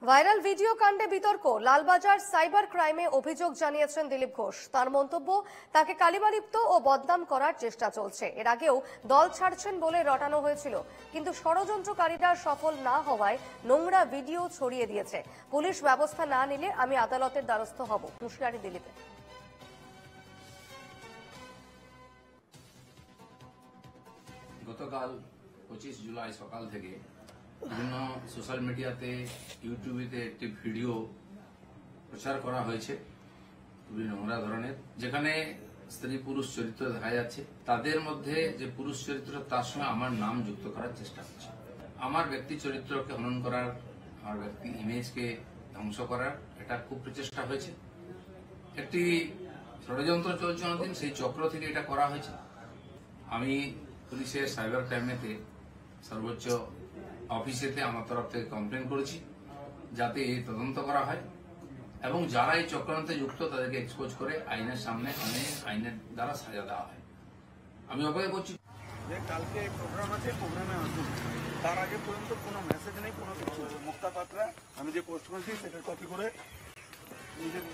Viral video কাণ্ডে বিতর্ক। Lalbazar cyber ক্রাইমে অভিযোগ জানিয়েছেন দিলীপ ঘোষ। তার মন্তব্য, তাকে কালিমালিপ্ত ও বদনাম করার চেষ্টা চলছে। এর আগেও দল ছাড়ছেন বলে রটানো হয়েছিল, কিন্তু ষড়যন্ত্রকারীরা সফল না হওয়ায় নোংরা ভিডিও ছড়িয়ে দিয়েছে। পুলিশ ব্যবস্থা না নিলে আমি আদালতের দ্বারস্থ হব, হুঁশিয়ারি দিলীপের। গতকাল 25 জুলাই সকাল থেকে বিভিন্ন সোশ্যাল মিডিয়াতে, ইউটিউবেতে একটি ভিডিও প্রচার করা হয়েছে খুবই নোংরা ধরনের, যেখানে স্ত্রী পুরুষ চরিত্র দেখা যাচ্ছে। তাদের মধ্যে যে পুরুষ চরিত্র, তার সঙ্গে আমার নাম যুক্ত করার চেষ্টা করছে। আমার ব্যক্তি চরিত্রকে হনন করার, আমার ব্যক্তি ইমেজকে ধ্বংস করার এটা খুব প্রচেষ্টা হয়েছে। একটি ষড়যন্ত্র চলছে অনেকদিন, সেই চক্র থেকে এটা করা হয়েছে। আমি পুলিশের সাইবার ক্রাইমেতে সর্বোচ্চ অফিসেতে আমার তরফ থেকে কমপ্লেন করেছি, যাতে তদন্ত করা হয় এবং যারা এই চক্রান্তে যুক্ত তাদেরকে এক্সপোজ করে আইনের সামনে আইনের দ্বারা সাজা দেওয়া হয়। আমি অপেক্ষা করছি যে কালকে প্রোগ্রাম আছে, প্রোগ্রামে আসুন। তার আগে পর্যন্ত কোনো মেসেজ নেই, কোনো কিছু। মুক্তা পাত্রা আমি যে পোস্ট করেছি সেটার কপি করে নিজের